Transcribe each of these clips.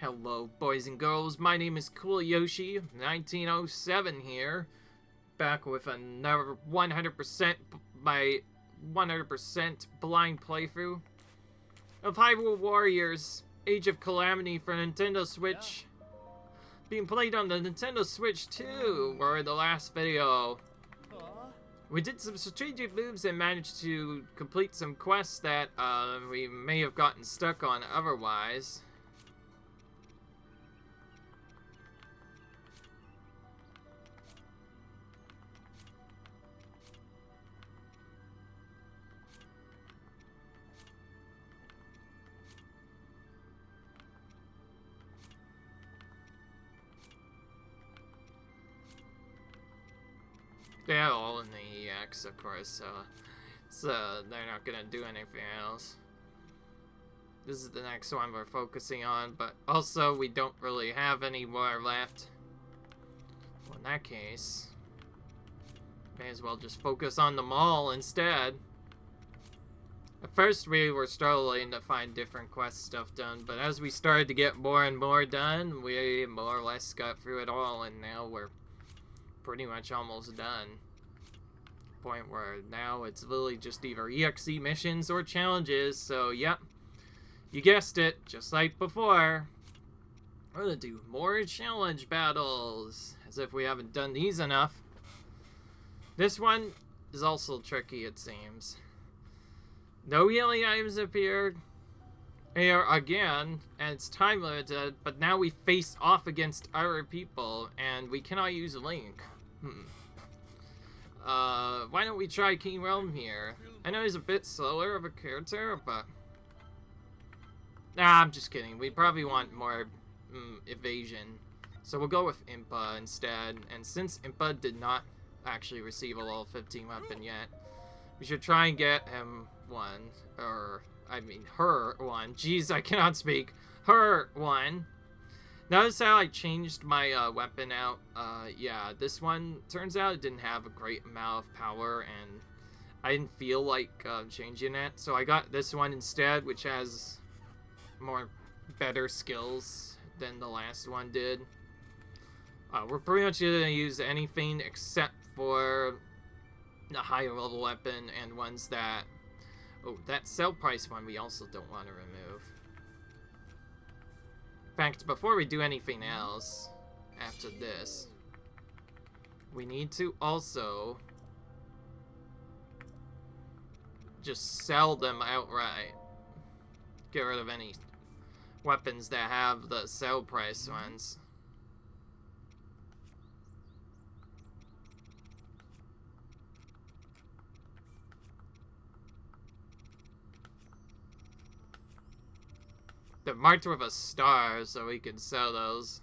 Hello, boys and girls. My name is Cool Yoshi, 1907 here, back with another 100% my 100% blind playthrough of Hyrule Warriors: Age of Calamity for Nintendo Switch. Being played on the Nintendo Switch too, where in the last video we did some strategic moves and managed to complete some quests that we may have gotten stuck on otherwise. They're all in the EX, of course, so they're not gonna do anything else. This is the next one we're focusing on, but also we don't really have any more left. Well, in that case, may as well just focus on the mall instead. At first we were struggling to find different quest stuff done, but as we started to get more and more done, we more or less got through it all, and now we're pretty much almost done. Point where now it's literally just either EXE missions or challenges. So yep, you guessed it, just like before, we're gonna do more challenge battles, as if we haven't done these enough. This one is also tricky, it seems. No healing items appeared here again, and it's time limited, but now we face off against other people, and we cannot use Link. Why don't we try King Realm here? I know he's a bit slower of a character, but... Nah, I'm just kidding. We probably want more evasion. So we'll go with Impa instead, and since Impa did not actually receive a level 15 weapon yet, we should try and get him one, or, I mean, her one. Jeez, I cannot speak. Her one. Notice how I changed my weapon out? Yeah, this one, turns out it didn't have a great amount of power, and I didn't feel like changing it. So I got this one instead, which has better skills than the last one did. We're pretty much going to use anything except for the higher level weapon and ones that... Oh, that sell price one we also don't want to remove. In fact, before we do anything else after this, we need to also just sell them outright. Get rid of any weapons that have the sell price ones. They're marked with a star, so we can sell those.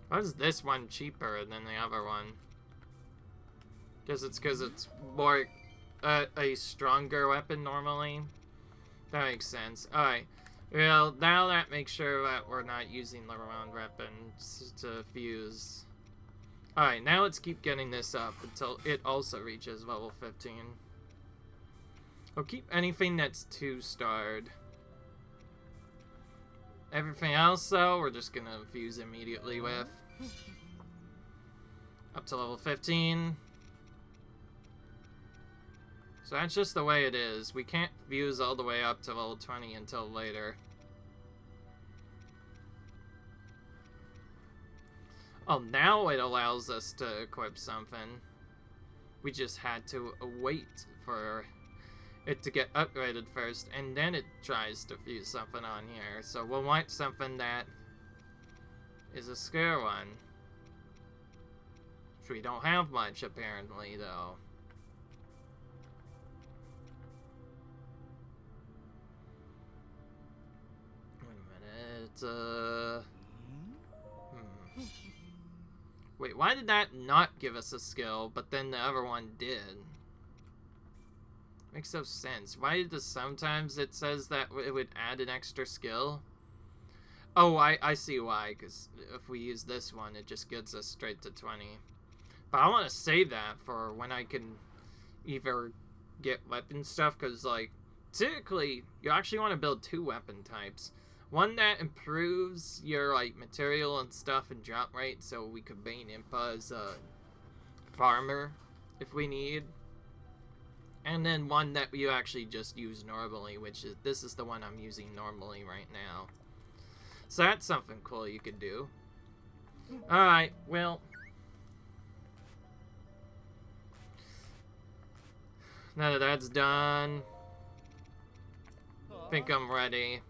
Why is this one cheaper than the other one? Guess it's because it's more... a stronger weapon normally. That makes sense. Alright. Well, now that makes sure that we're not using the wrong weapons to fuse. Alright, now let's keep getting this up until it also reaches level 15. We'll keep anything that's 2-starred. Everything else, though, we're just gonna fuse immediately with. Up to level 15. So that's just the way it is. We can't fuse all the way up to level 20 until later. Oh, now it allows us to equip something. We just had to wait for it to get upgraded first, and then it tries to fuse something on here. So we'll want something that is a scare one. Which we don't have much, apparently, though. Wait, why did that not give us a skill, but then the other one did? Makes no sense. Why does sometimes it says that it would add an extra skill? Oh, I see why, because if we use this one, it just gets us straight to 20. But I want to save that for when I can either get weapon stuff, because, like, typically, you actually want to build 2 weapon types. One that improves your, like, material and stuff and drop rate, so we could bane Impa as a farmer if we need. And then one that you actually just use normally, which is, this is the one I'm using normally right now. So that's something cool you could do. Alright, well. Now that that's done, I think I'm ready.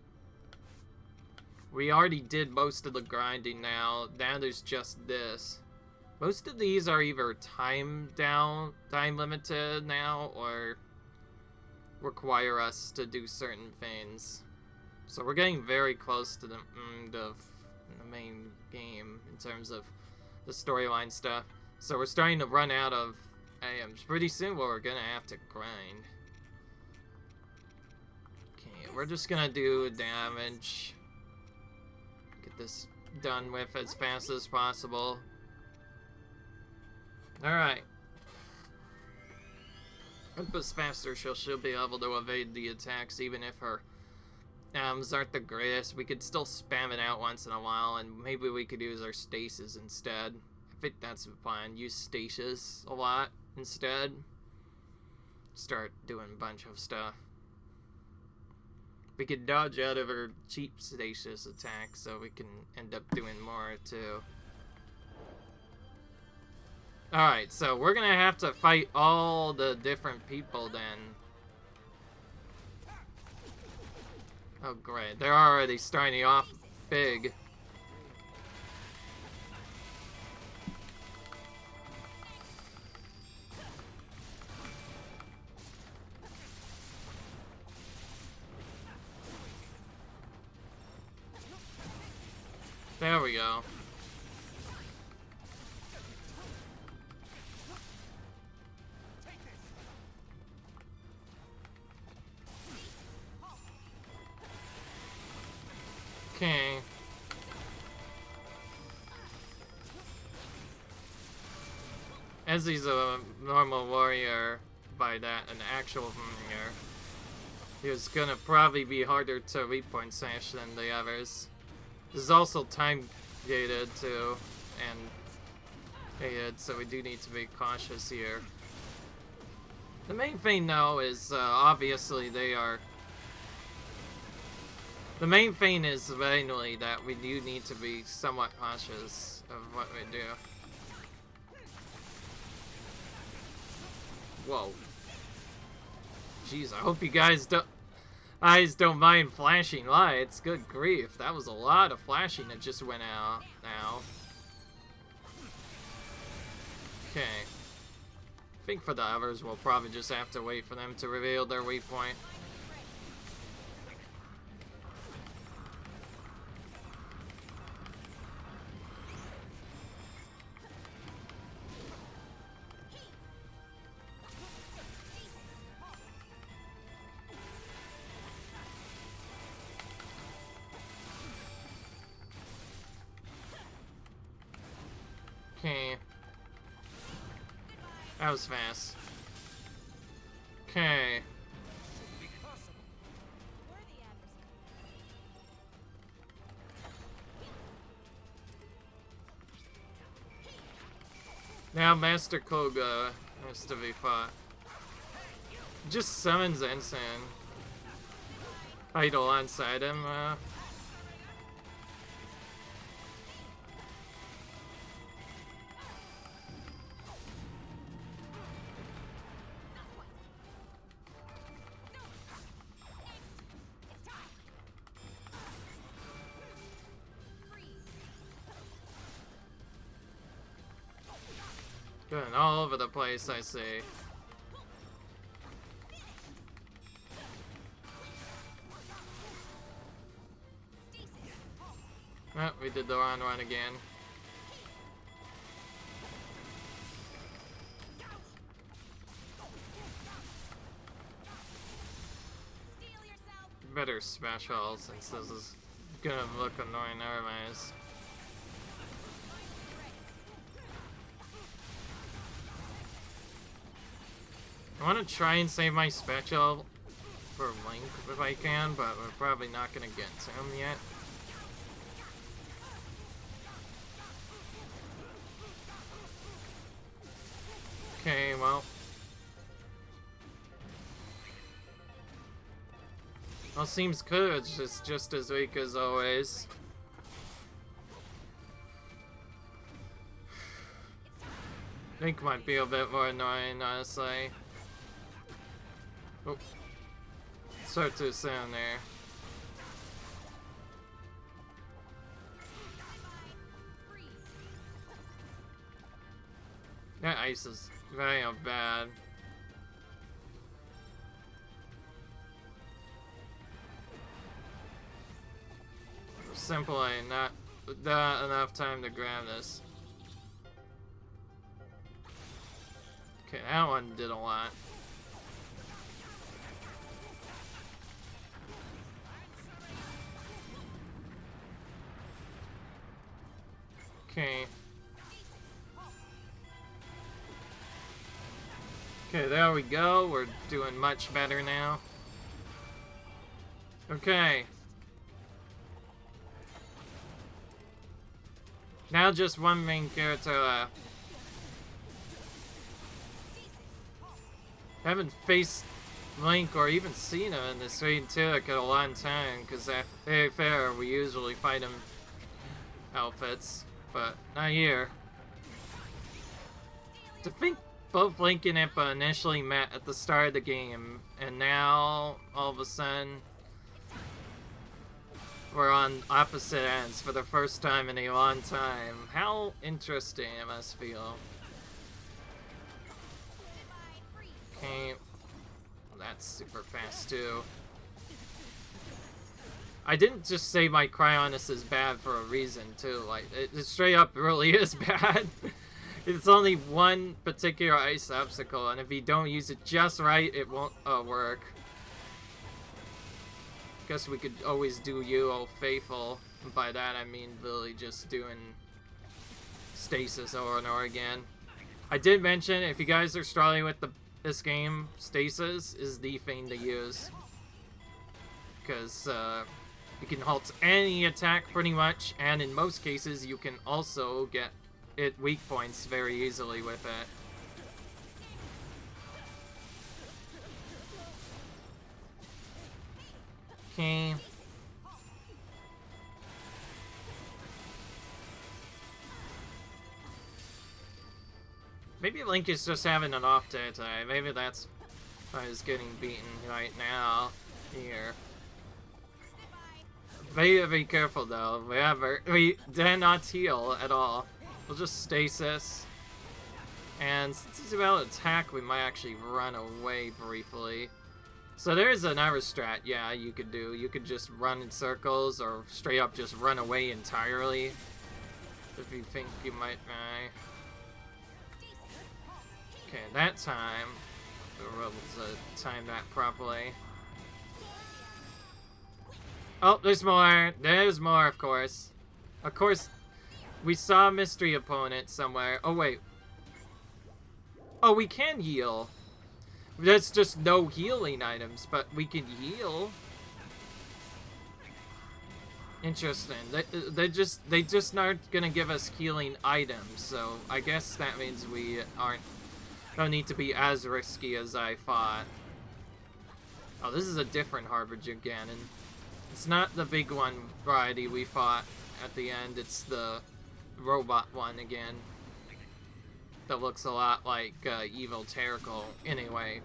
We already did most of the grinding now. Now there's just this. Most of these are either time limited now, or require us to do certain things. So we're getting very close to the main game in terms of the storyline stuff. So we're starting to run out of items. Pretty soon we're gonna have to grind. Okay, we're just gonna do damage. Get this done with as fast as possible. Alright. Impa's faster, she'll be able to evade the attacks even if her aren't the greatest. We could still spam it out once in a while, and maybe we could use our stasis instead. I think that's the plan. Use stasis a lot instead. Start doing a bunch of stuff. We could dodge out of her cheap stasis attack, so we can end up doing more too. Alright, so we're gonna have to fight all the different people then. Oh great, they're already starting off big. There we go. Okay. As he's a normal warrior, by that, an actual warrior, he was gonna probably be harder to repoint slash than the others. This is also time gated too, and gated, so we do need to be cautious here. The main thing though is obviously they are. The main thing is mainly that we do need to be somewhat cautious of what we do. Whoa. Jeez, I hope you guys don't mind flashing lights. Good grief, that was a lot of flashing that just went out now. Okay. I think for the others, we'll probably just have to wait for them to reveal their waypoint. Okay. That was fast. Okay. Now Master Koga has to be fought. Just summons Ensign. Idle onside him. Going all over the place, I see. Oh, we did the wrong one again. better special since this is gonna look annoying otherwise. I want to try and save my special for Link if I can, but we're probably not gonna get to him yet. Okay, well. Well, seems good. It's just as weak as always. Link might be a bit more annoying, honestly. Oh. Start too soon there. That ice is very bad. Simply not enough time to grab this. Okay, that one did a lot. Okay. Okay, there we go. We're doing much better now. Okay. Now just one main character left. I haven't faced Link or even seen him in this raid too like a long time, because at very fair we usually fight him outfits, but not here. To think both Link and Impa initially met at the start of the game, and now all of a sudden we're on opposite ends for the first time in a long time. How interesting it must feel. Okay, that's super fast too. I didn't just say my Cryonis is bad for a reason too. Like, it straight up really is bad. It's only one particular ice obstacle, and if you don't use it just right, it won't work. Guess we could always do you, oh faithful. And by that I mean literally just doing stasis over and over again. I did mention, if you guys are struggling with this game, stasis is the thing to use. Because you can halt any attack pretty much, and in most cases you can also get it weak points very easily with it. Okay. Maybe Link is just having an off day today. Maybe that's why he's getting beaten right now. Here. Be careful though. We dare not heal at all. We'll just stasis. And since he's about to attack, we might actually run away briefly. So there's another strat, yeah, you could do. You could just run in circles or straight up just run away entirely. If you think you might die. Okay, that time, we were able to time that properly. Oh, there's more. There's more, of course. Of course, we saw a mystery opponent somewhere. Oh, wait. Oh, we can heal. There's just no healing items, but we can heal. Interesting. They just aren't gonna give us healing items, so I guess that means we don't need to be as risky as I thought. Oh, this is a different Harbinger Ganon. It's not the big one variety we fought at the end. It's the robot one again. That looks a lot like evil Terracle, anyway.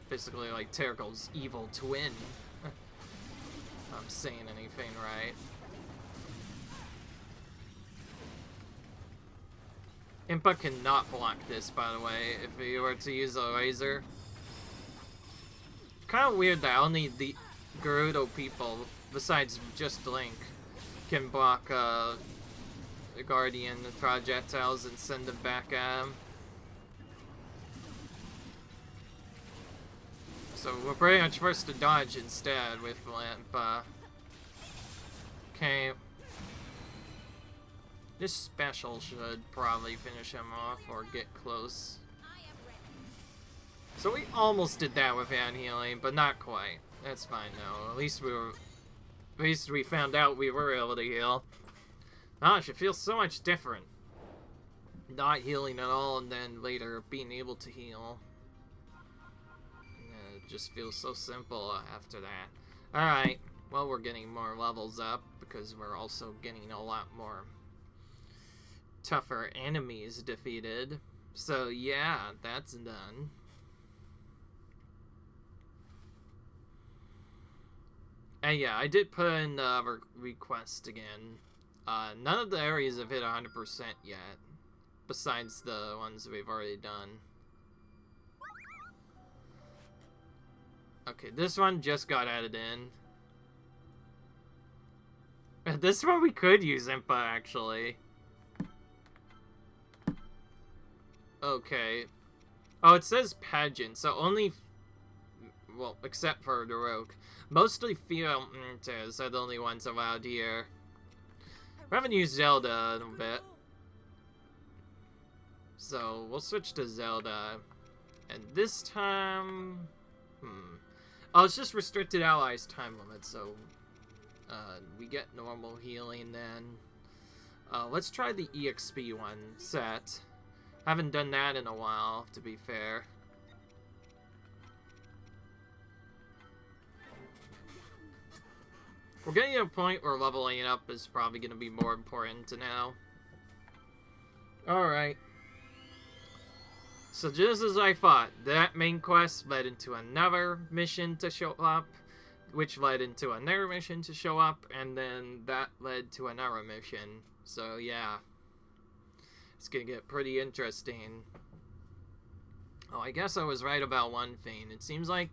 Basically like Terracle's evil twin. If I'm saying anything right. Impa cannot block this, by the way, if he were to use a laser. Kind of weird that only the Gerudo people, besides just Link, can block the Guardian projectiles and send them back at him. So we're pretty much forced to dodge instead with Lamp. Okay. This special should probably finish him off or get close. So we almost did that with hand healing, but not quite. That's fine though. At least we found out we were able to heal. Gosh, it feels so much different. Not healing at all and then later being able to heal. And it just feels so simple after that. Alright, well we're getting more levels up because we're also getting a lot more tougher enemies defeated. So yeah, that's done. And yeah, I did put in the request again. None of the areas have hit 100% yet, besides the ones we've already done. Okay, this one just got added in. This one we could use Impa, actually. Okay. Oh, it says pageant, so only... well, except for the rogue. Mostly female hunters are the only ones allowed here. We haven't used Zelda in a bit. So, we'll switch to Zelda. And this time... oh, it's just restricted allies time limit, so... we get normal healing then. Let's try the EXP one set. Haven't done that in a while, to be fair. We're getting to a point where leveling it up is probably going to be more important to now. Alright. So just as I thought, that main quest led into another mission to show up, which led into another mission to show up, and then that led to another mission. So yeah. It's going to get pretty interesting. Oh, I guess I was right about one thing. It seems like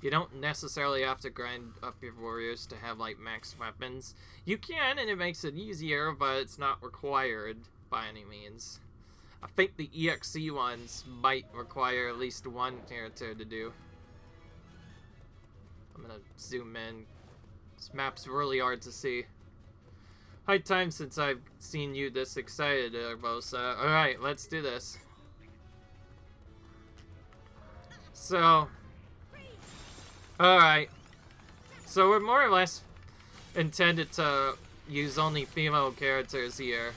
you don't necessarily have to grind up your warriors to have, like, max weapons. You can, and it makes it easier, but it's not required by any means. I think the EXE ones might require at least one character to do. I'm gonna zoom in. This map's really hard to see. High time since I've seen you this excited, Urbosa. Alright, let's do this. So... alright. So we're more or less intended to use only female characters here.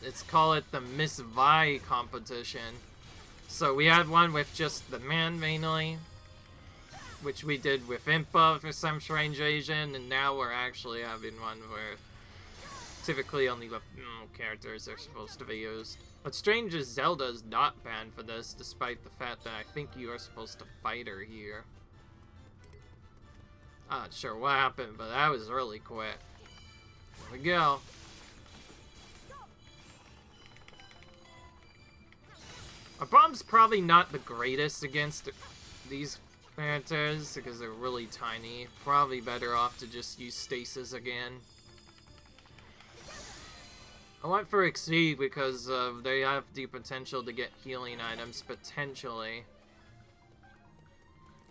Let's call it the Miss Vi competition. So we had one with just the man mainly, which we did with Impa for some strange reason, and now we're actually having one where typically only the characters are supposed to be used. What's strange is Zelda is not banned for this, despite the fact that I think you are supposed to fight her here. I'm not sure what happened, but that was really quick. There we go. Our bomb's probably not the greatest against these characters because they're really tiny. Probably better off to just use stasis again. I went for Exceed because they have the potential to get healing items, potentially.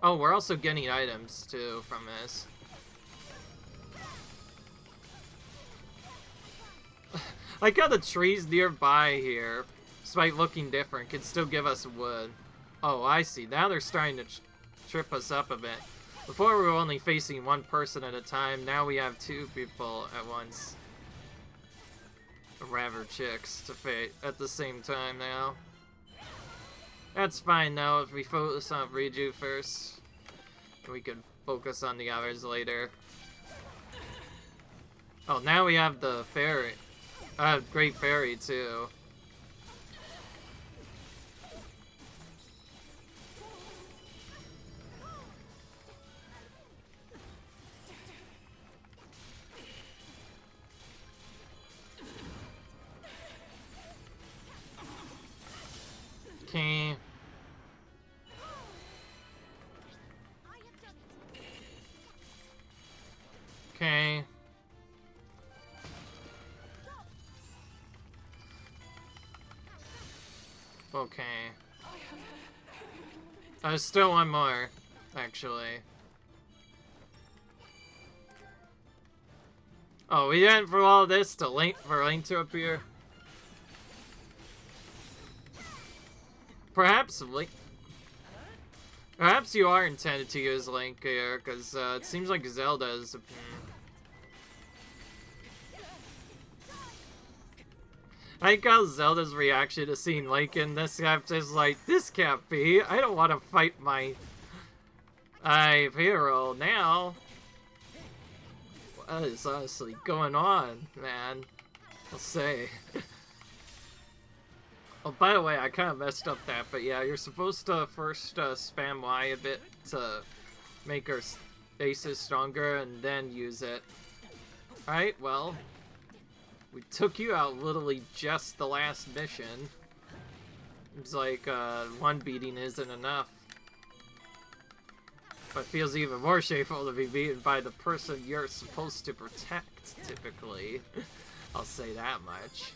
Oh, we're also getting items, too, from this. Like how the trees nearby here, despite looking different, can still give us wood. Oh, I see. Now they're starting to trip us up a bit. Before we were only facing one person at a time, now we have two people at once. Rather chicks to fight at the same time now. That's fine though, if we focus on Riju first, we can focus on the others later. Oh, now we have the fairy. Great fairy too. Okay. Okay. Okay. Still one more, actually. Oh, we went for all this to for Link to appear. Perhaps Link... Perhaps you are intended to use Link here, because it seems like Zelda is... I like how Zelda's reaction to seeing Link in this cap is like, this can't be. I don't want to fight my hero now. What is honestly going on, man? I'll say. Oh, by the way, I kind of messed up that, but yeah, you're supposed to first spam Y a bit to make our aces stronger and then use it. Alright, well, we took you out literally just the last mission. Seems like one beating isn't enough. But it feels even more shameful to be beaten by the person you're supposed to protect, typically. I'll say that much.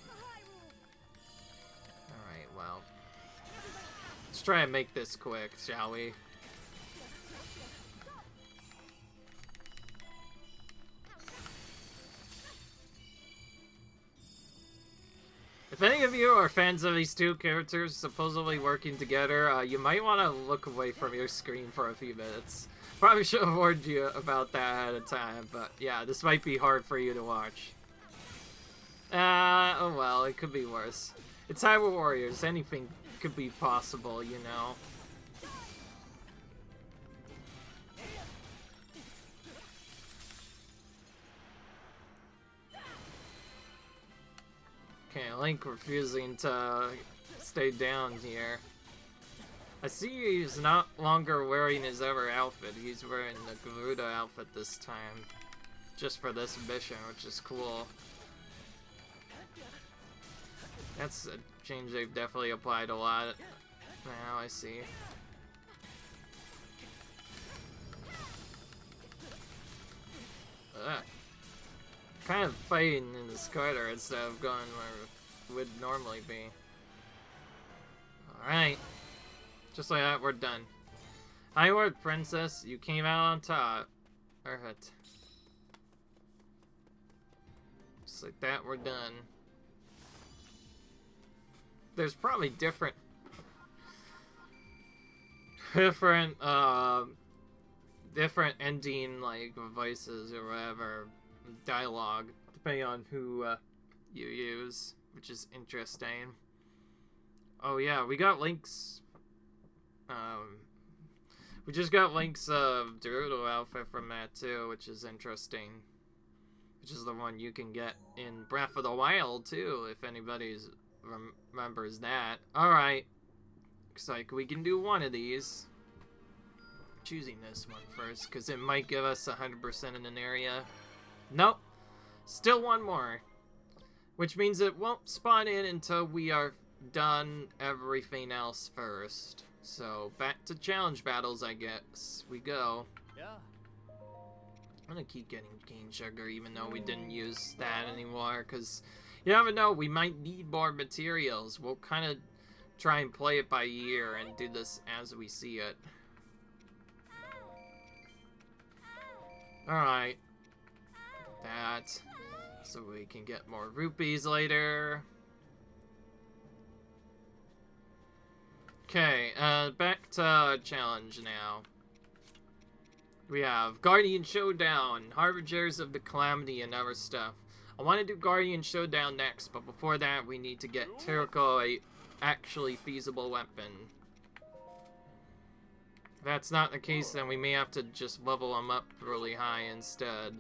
Alright, well. Let's try and make this quick, shall we? If any of you are fans of these two characters supposedly working together, you might want to look away from your screen for a few minutes. Probably should have warned you about that ahead of time, but yeah, this might be hard for you to watch. Oh well, it could be worse. It's Hyrule Warriors, anything could be possible, you know. Okay, Link refusing to stay down here. I see he's not longer wearing his other outfit. He's wearing the Garuda outfit this time. Just for this mission, which is cool. That's a change they've definitely applied a lot. Now I see. Kind of fighting in the spider instead of going where it would normally be. Alright. Just like that, we're done. Hyrule Princess, you came out on top. Perfect. Just like that, we're done. There's probably different ending, like, voices or whatever, dialogue, depending on who you use, which is interesting. Oh yeah, we got Link's, we just got Link's Gerudo outfit from that too, which is interesting. Which is the one you can get in Breath of the Wild too, if anybody's remembers that. Alright, looks like we can do one of these. Choosing this one first, because it might give us 100% in an area. Nope. Still one more. Which means it won't spawn in until we are done everything else first. So, back to challenge battles, I guess. We go. Yeah. I'm gonna keep getting cane sugar, even though we didn't use that anymore, because you never know, we might need more materials. We'll kind of try and play it by ear and do this as we see it. Alright. That. So we can get more rupees later. Okay, back to challenge now. We have Guardian Showdown, Harbingers of the Calamity, and other stuff. I want to do Guardian Showdown next, but before that we need to get Turco a actually feasible weapon. If that's not the case, then we may have to just level him up really high instead.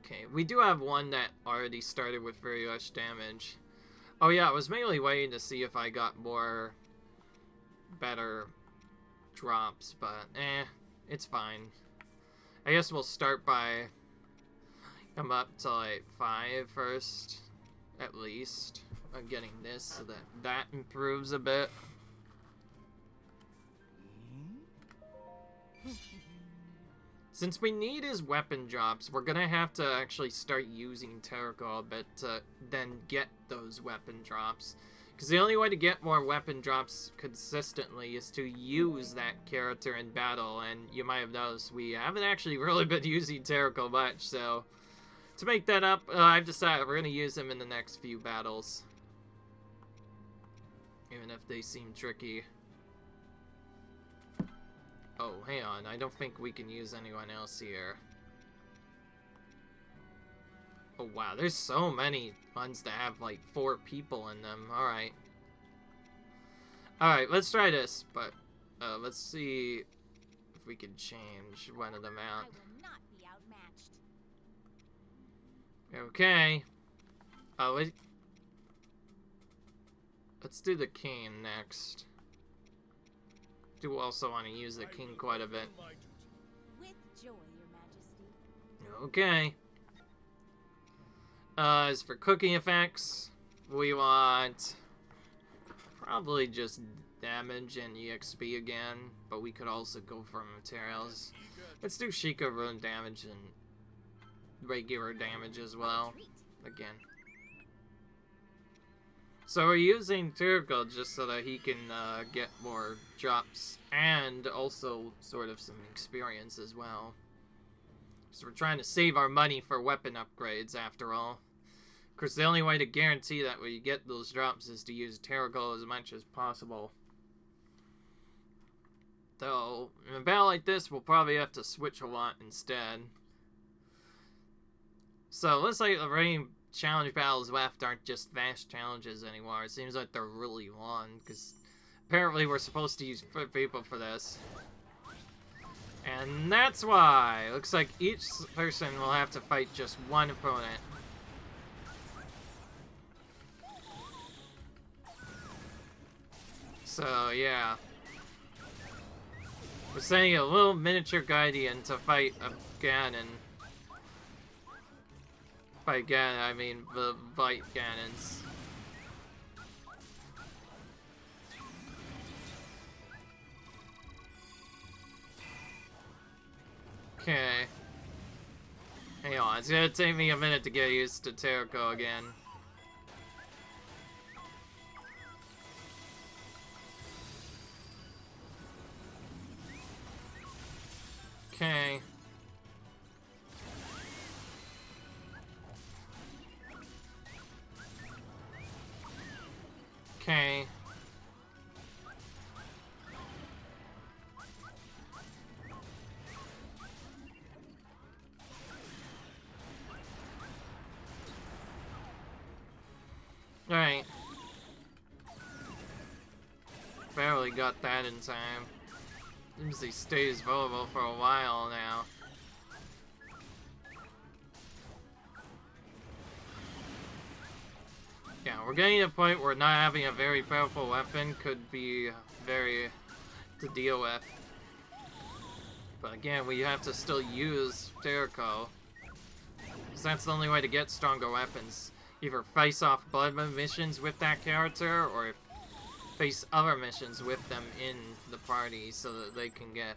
Okay, we do have one that already started with very much damage. Oh yeah, I was mainly waiting to see if I got more better drops, but it's fine. I guess we'll start by come up to like 5 first, at least. I'm getting this so that improves a bit. Since we need his weapon drops, we're gonna have to actually start using Turco a bit to then get those weapon drops. Because the only way to get more weapon drops consistently is to use that character in battle, and you might have noticed we haven't actually really been using Terrico much, so to make that up, I've decided we're going to use him in the next few battles. Even if they seem tricky. Oh, hang on, I don't think we can use anyone else here. Oh wow, there's so many ones that have like 4 people in them. Alright. Alright, let's try this, but let's see if we can change one of them out. I will not be outmatched. Okay. Let's do the king next. Do also want to use the king quite a bit. With joy, Your Majesty. Okay. As for cooking effects, we want probably just damage and EXP again, but we could also go for materials. Let's do Sheikah rune damage and regular damage as well. Again. So we're using Terrico just so that he can get more drops and also sort of some experience as well. So we're trying to save our money for weapon upgrades after all. Of course, the only way to guarantee that we get those drops is to use Terrico as much as possible. Though, in a battle like this, we'll probably have to switch a lot instead. So, looks like the remaining challenge battles left aren't just fast challenges anymore. It seems like they're really long, because apparently we're supposed to use people for this. And that's why. Looks like each person will have to fight just one opponent. So, yeah. We're sending a little miniature Guardian to fight a Ganon. By Ganon, I mean the Bite Ganons. Okay. Hang on, it's gonna take me a minute to get used to Terrico again. Okay. Okay. Alright. Barely got that in time. Seems he stays vulnerable for a while now. Yeah, we're getting to a point where not having a very powerful weapon could be very to deal with. But again, we have to still use Terrico, because that's the only way to get stronger weapons. Either face off blood missions with that character, or face other missions with them in the party so that they can get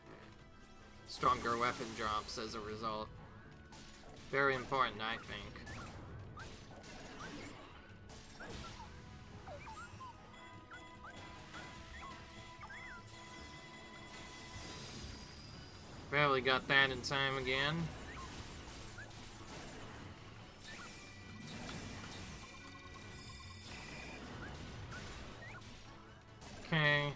stronger weapon drops as a result. Very important, I think. Barely got that in time again. Okay.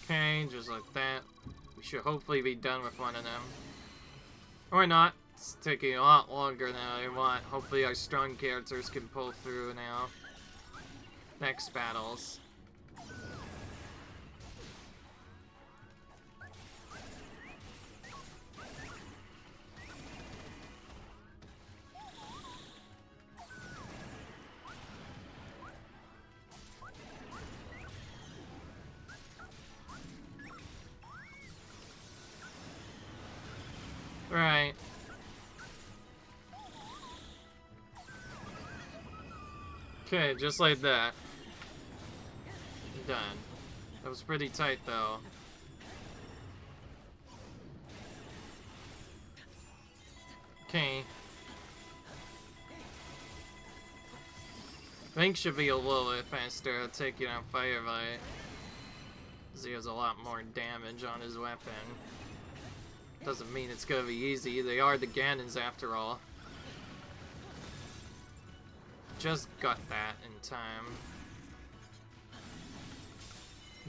Okay, just like that. We should hopefully be done with one of them. Or not. It's taking a lot longer than I want. Hopefully our strong characters can pull through now. Next battles. Right. Okay, just like that. Done. That was pretty tight, though. Okay. Link should be a little bit faster at taking out Fire Bite, because he has a lot more damage on his weapon. Doesn't mean it's gonna be easy. They are the Ganons after all. Just got that in time.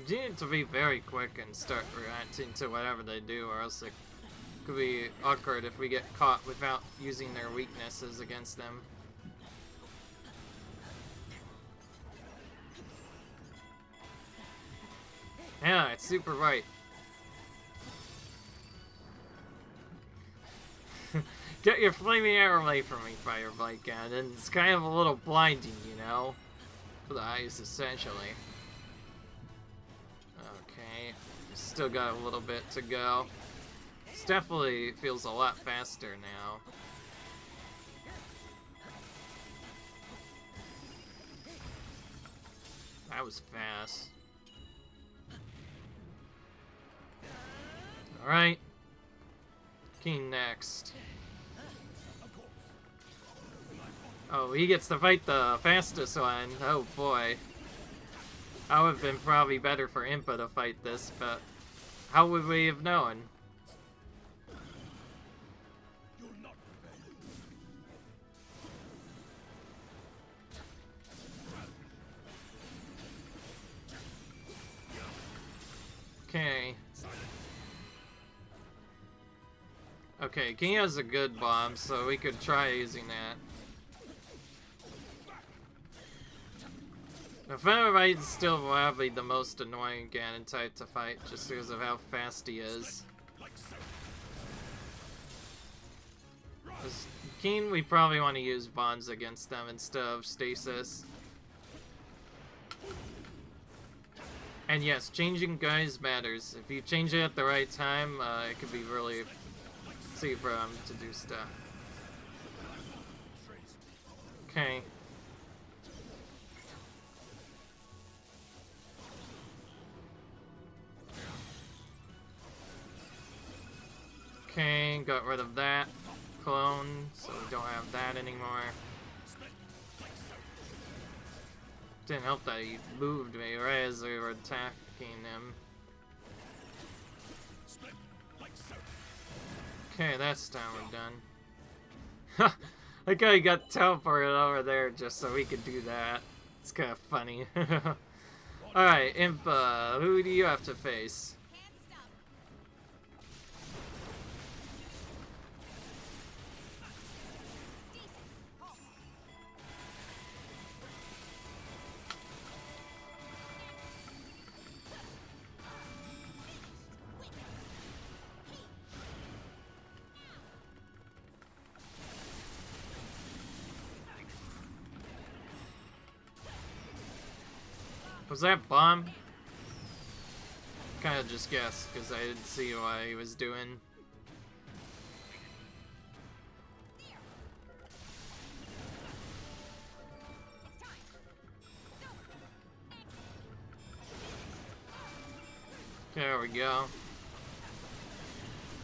You need to be very quick and start reacting to whatever they do, or else it could be awkward if we get caught without using their weaknesses against them. Yeah, it's super right. Get your flaming arrow away from me, Fire Bite Ganon. It's kind of a little blinding, you know? For the eyes, essentially. Okay, still got a little bit to go. This definitely feels a lot faster now. That was fast. Alright. King next. Oh, he gets to fight the fastest one. Oh boy. That would have been probably better for Impa to fight this, but how would we have known? Okay. Okay, King has a good bomb, so we could try using that. Now, Fire Bite's still probably the most annoying Ganon type to fight, just because of how fast he is. As King, we probably want to use bombs against them instead of stasis. And yes, changing guys matters. If you change it at the right time, it could be really easy for them to do stuff. Okay. Okay, got rid of that clone, so we don't have that anymore. Didn't help that he moved me right as we were attacking him. Okay, that's time we're done. Ha! That guy got teleported over there just so we could do that. It's kind of funny. Alright, Impa, who do you have to face? Was that bomb? Kinda just guessed, because I didn't see what he was doing. There we go.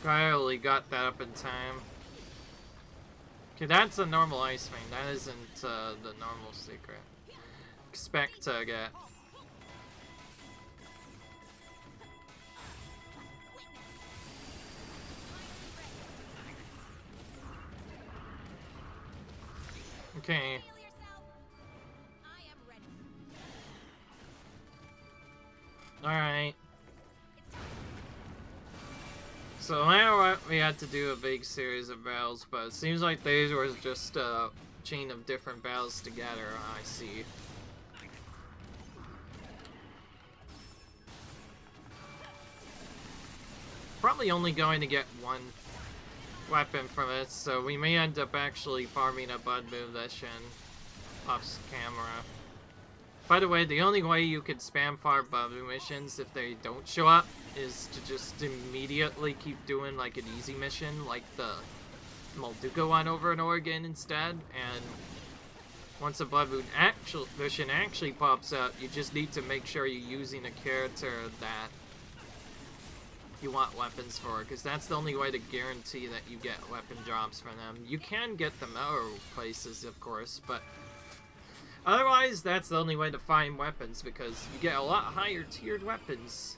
Finally got that up in time. Okay, that's a normal ice vein. That isn't the normal secret. Expect to get. Okay. Alright. So no matter what, we had to do a big series of battles, but it seems like these were just a chain of different battles together, I see. Probably only going to get one weapon from it, so we may end up actually farming a Bud move mission off camera. By the way, the only way you could spam farm Bud missions if they don't show up is to just immediately keep doing like an easy mission, like the Molduga one over and over again instead, and once a Blood Moon mission actually pops up, you just need to make sure you're using a character that you want weapons for, because that's the only way to guarantee that you get weapon drops from them. You can get them other places, of course, but Otherwise, that's the only way to find weapons, because you get a lot higher tiered weapons.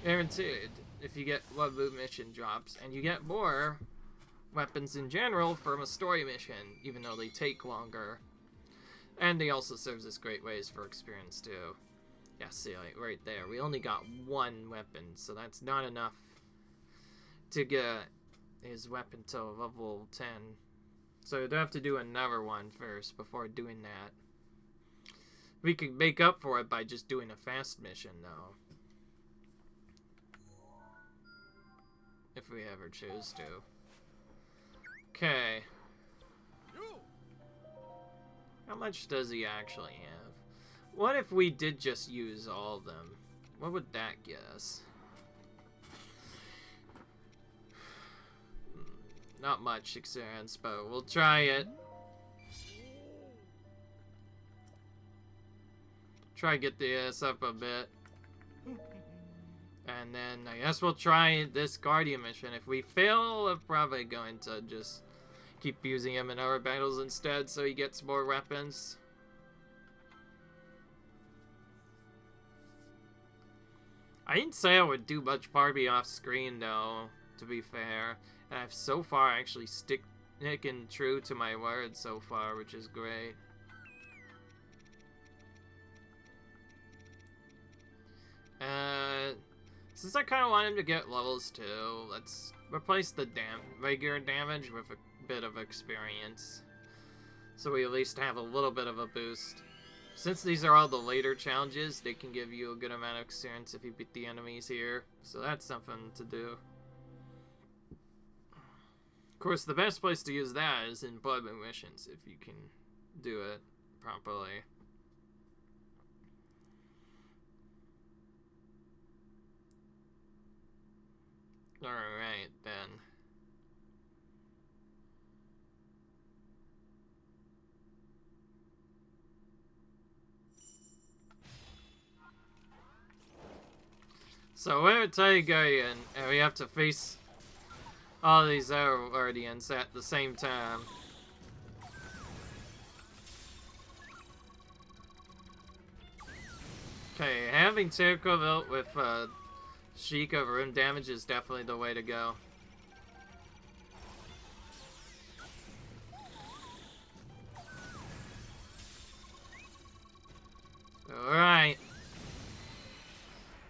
Guaranteed. If you get one loot mission drops, and you get more weapons in general from a story mission, even though they take longer. And they also serve as great ways for experience too. Yeah, see, like right there, we only got one weapon, so that's not enough to get his weapon to level 10. So we'd have to do another one first before doing that. We could make up for it by just doing a fast mission though. If we ever choose to. Okay. How much does he actually have? What if we did just use all of them? What would that get us? Not much experience, but we'll try it. Try to get the AS up a bit. And then I guess we'll try this Guardian mission. If we fail, we're probably going to just keep using him in our battles instead so he gets more weapons. I didn't say I would do much Barbie off screen though, to be fair. And I've so far actually sticking true to my word so far, which is great. Since I kind of want him to get levels too, let's replace the regular damage with a bit of experience. So we at least have a little bit of a boost. Since these are all the later challenges, they can give you a good amount of experience if you beat the enemies here. So that's something to do. Of course, the best place to use that is in Blood Moon missions, if you can do it properly. Alright, then. So we're at Guardian, and we have to face all these other Guardians at the same time. Okay, having Turco built with Sheik of room damage is definitely the way to go. Alright.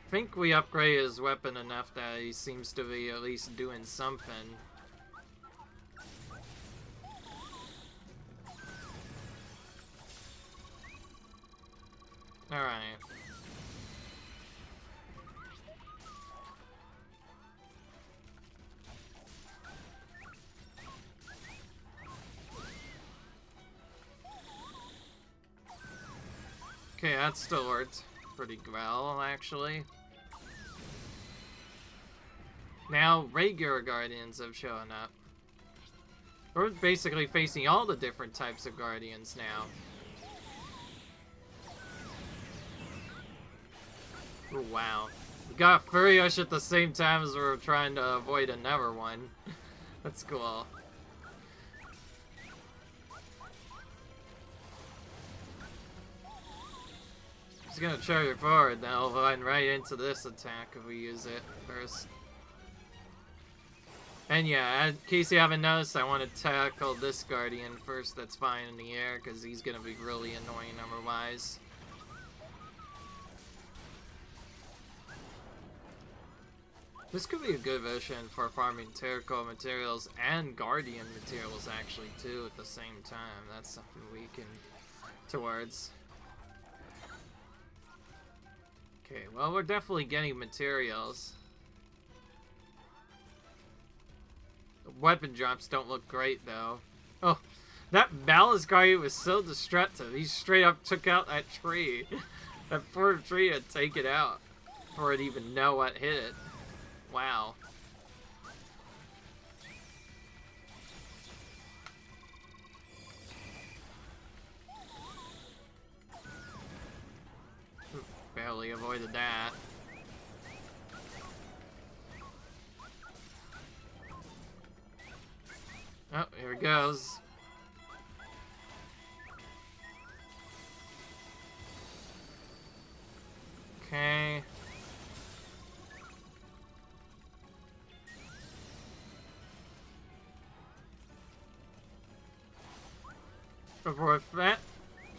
I think we upgrade his weapon enough that he seems to be at least doing something. Alright. Okay, that still worked pretty well, actually. Now, regular Guardians have shown up. We're basically facing all the different types of Guardians now. Oh, wow. We got Furious at the same time as we were trying to avoid another one. That's cool. He's gonna charge forward now, we'll run right into this attack if we use it first. And yeah, in case you haven't noticed, I want to tackle this Guardian first that's flying in the air, because he's gonna be really annoying otherwise. This could be a good mission for farming Terracotta materials and Guardian materials actually too at the same time. That's something we can towards. Okay, well, we're definitely getting materials. The weapon drops don't look great, though. Oh, that Ballast Guardian was so destructive. He straight up took out that tree. That poor tree had taken it out before it even know what hit it. Wow. Barely avoided that. Oh, here it goes. Okay.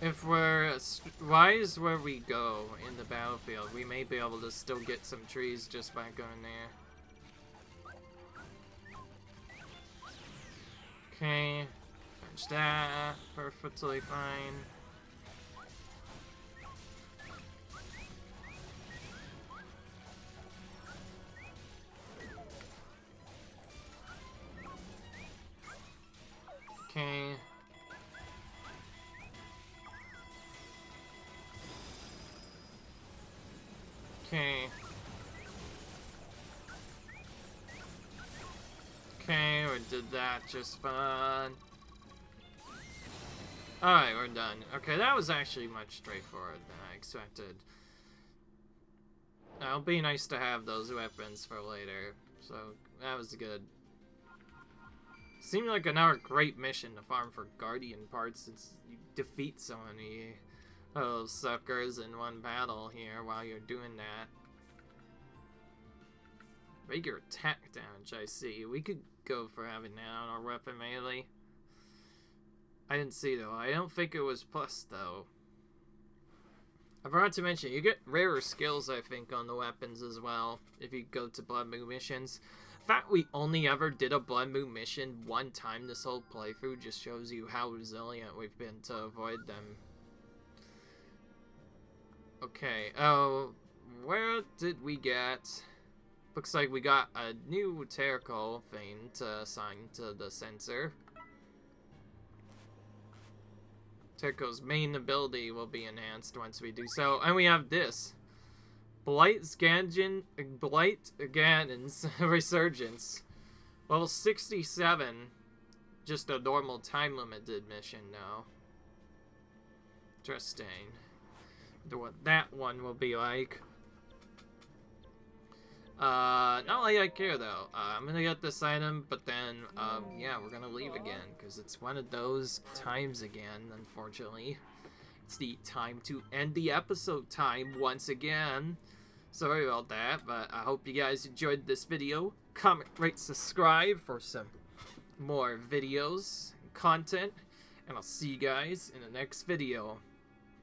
If we're wise where we go in the battlefield, we may be able to still get some trees just by going there. Okay, punch that, perfectly fine. Okay. Okay. Okay, we did that just fine. Alright, we're done. Okay, that was actually much straightforward than I expected. It'll be nice to have those weapons for later, so that was good. Seemed like another great mission to farm for Guardian parts since you defeat so many of those suckers in one battle here while you're doing that. Bigger attack damage, I see. We could go for having that on our weapon melee. I didn't see though. I don't think it was plus though. I forgot to mention, you get rarer skills I think on the weapons as well if you go to Blood Moon missions. The fact we only ever did a Blood Moon mission one time this whole playthrough just shows you how resilient we've been to avoid them. Okay, oh, where did we get... Looks like we got a new Terracoal thing to assign to the sensor. Terracoal's main ability will be enhanced once we do so. And we have this. Blight Ganon's Resurgence. Level 67. Just a normal time limited mission now. Interesting. Wonder what that one will be like. Not like I care though. I'm gonna get this item, but then, yeah, we're gonna leave again, because it's one of those times again, unfortunately. It's the time to end the episode time once again. Sorry about that, but I hope you guys enjoyed this video. Comment, rate, subscribe for some more videos and content, and I'll see you guys in the next video.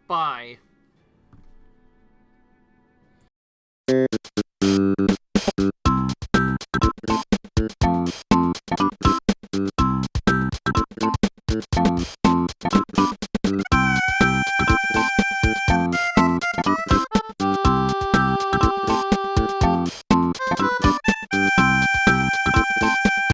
Bye!